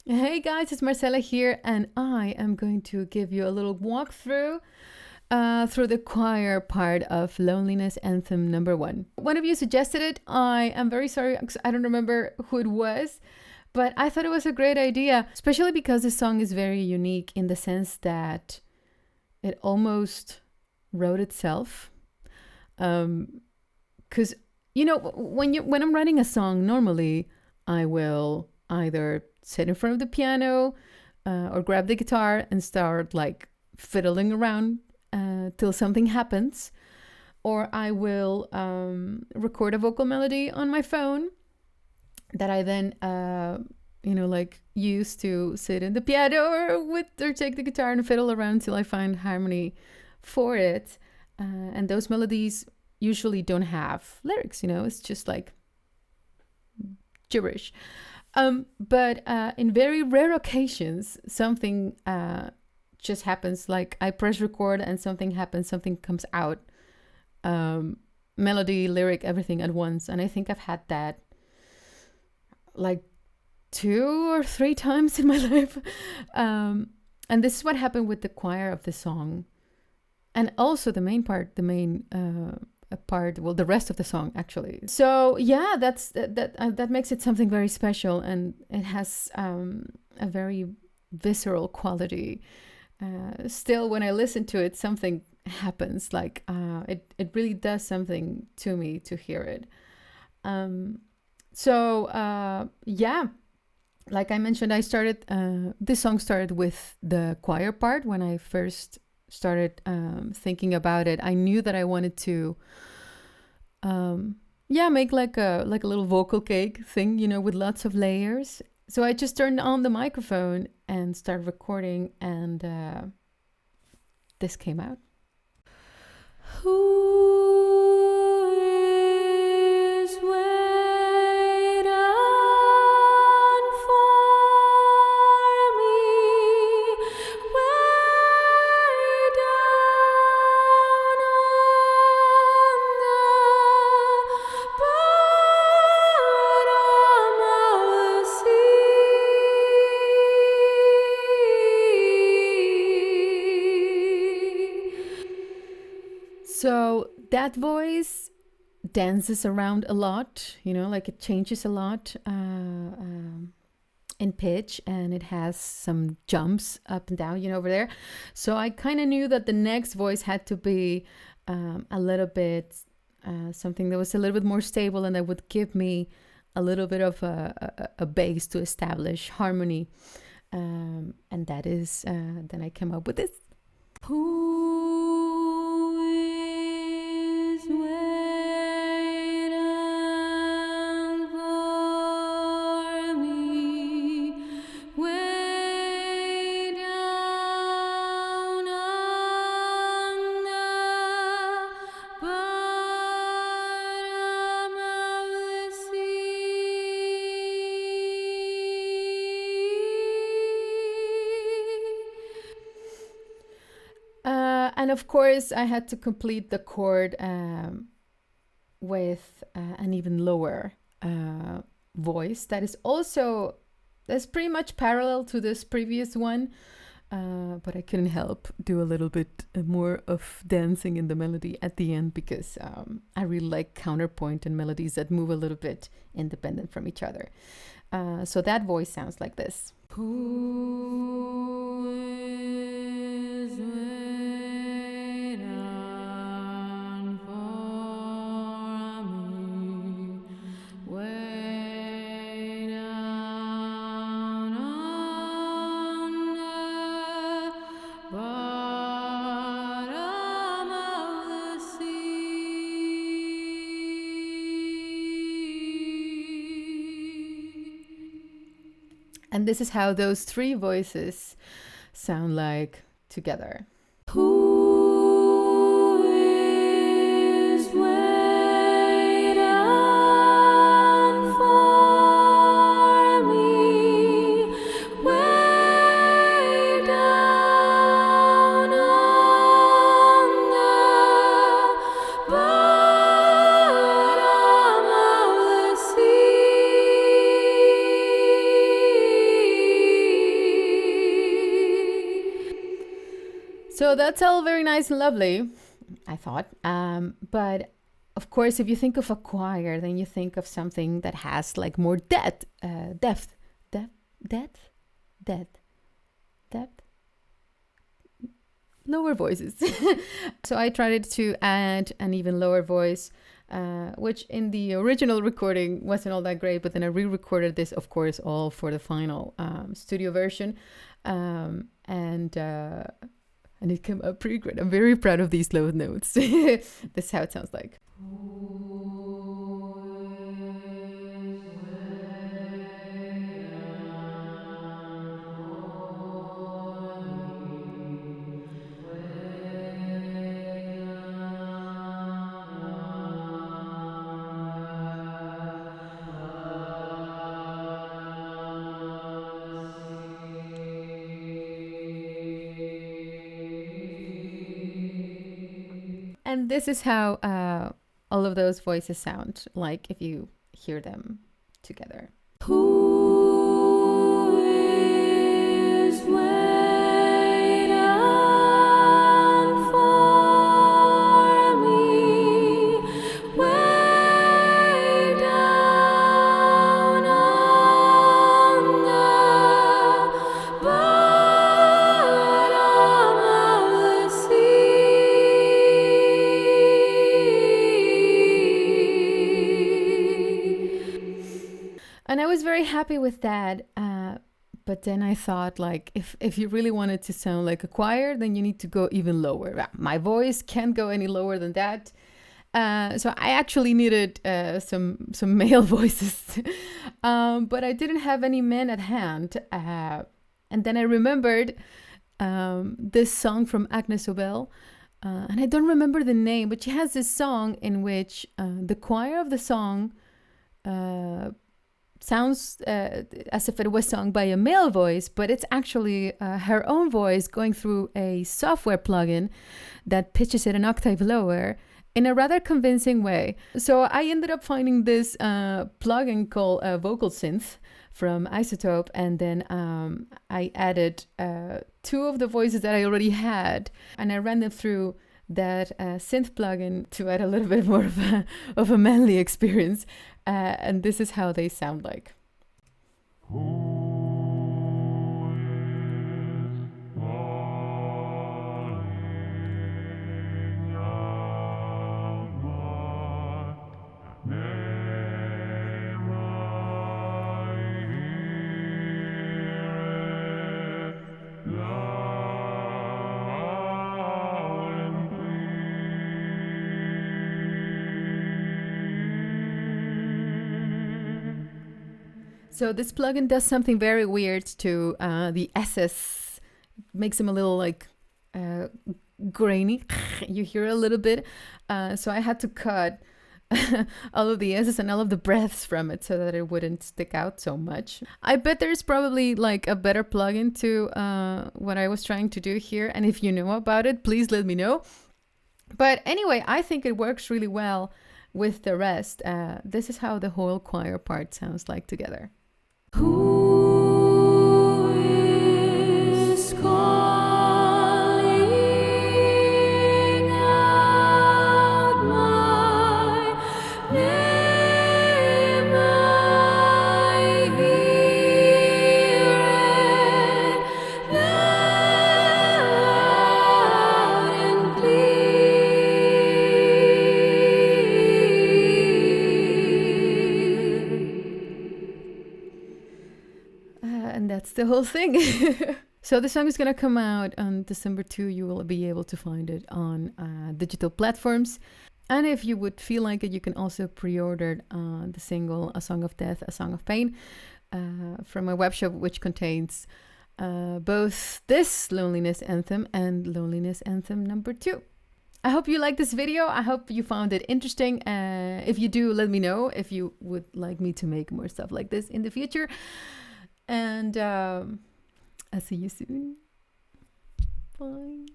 Hey guys, it's Marcela here, and I am going to give you a little walkthrough through the choir part of Loneliness Anthem number 1. One of you suggested it. I am very sorry, 'cause I don't remember who it was, but I thought it was a great idea, especially because the song is very unique in the sense that it almost wrote itself. Because when I'm writing a song, normally I will either sit in front of the piano or grab the guitar and start like fiddling around till something happens, or I will record a vocal melody on my phone that I then use to sit in the piano or take the guitar and fiddle around till I find harmony for it. And those melodies usually don't have lyrics, it's just like gibberish. But in very rare occasions, something just happens, like I press record and something happens, something comes out, melody, lyric, everything at once. And I think I've had that like 2 or 3 times in my life. And this is what happened with the choir of the song. And also the main part, the rest of the song actually. So yeah, that makes it something very special, and it has a very visceral quality. Still, when I listen to it, something happens. Like it really does something to me to hear it. Yeah, like I mentioned, this song started with the choir part. When I first started thinking about it, I knew that I wanted to make like a little vocal cake thing, with lots of layers. So I just turned on the microphone and started recording, and this came out. Who is waiting for me way down on the bottom of the sea? So that voice dances around a lot, like it changes a lot in pitch, and it has some jumps up and down, over there. So I kind of knew that the next voice had to be a little bit something that was a little bit more stable, and that would give me a little bit of a base to establish harmony. And that is, then I came up with this. Who is waiting for me way down on the bottom of the sea? And of course, I had to complete the chord with an even lower voice that's pretty much parallel to this previous one, but I couldn't help do a little bit more of dancing in the melody at the end, because I really like counterpoint and melodies that move a little bit independent from each other. So that voice sounds like this. Who is waiting for me way down on the bottom of the sea? And this is how those 3 voices sound like together. Who is waiting for me way down on the bottom of the sea? So that's all very nice and lovely, I thought. But of course, if you think of a choir, then you think of something that has like more depth, lower voices. So I tried to add an even lower voice, which in the original recording wasn't all that great, but then I re-recorded this, of course, all for the final studio version. And it came out pretty great. I'm very proud of these low notes. This is how it sounds like. And this is how all of those voices sound like if you hear them together. Who is waiting for me? Way down on the bottom of the sea. And I was very happy with that. But then I thought, like, if you really wanted to sound like a choir, then you need to go even lower. My voice can't go any lower than that. So I actually needed some male voices. But I didn't have any men at hand. And then I remembered this song from Agnes Obel. And I don't remember the name, but she has this song in which the choir of the song sounds as if it was sung by a male voice, but it's actually her own voice going through a software plugin that pitches it an octave lower in a rather convincing way. So I ended up finding this plugin called Vocal Synth from Isotope, and then I added two of the voices that I already had, and I ran them through that synth plugin to add a little bit more of a manly experience. And this is how they sound like. So this plugin does something very weird to the S's, makes them a little like grainy. You hear a little bit. So I had to cut all of the S's and all of the breaths from it so that it wouldn't stick out so much. I bet there's probably like a better plugin to what I was trying to do here. And if you know about it, please let me know. But anyway, I think it works really well with the rest. This is how the whole choir part sounds like together. Who is calling out my name? I hear it loud and and that's the whole thing. So the song is going to come out on December 2. You will be able to find it on digital platforms. And if you would feel like it, you can also pre-order the single A Song of Death, A Song of Pain from my webshop, which contains both this Loneliness Anthem and Loneliness Anthem number 2. I hope you liked this video. I hope you found it interesting. If you do, let me know if you would like me to make more stuff like this in the future. And I'll see you soon. Bye.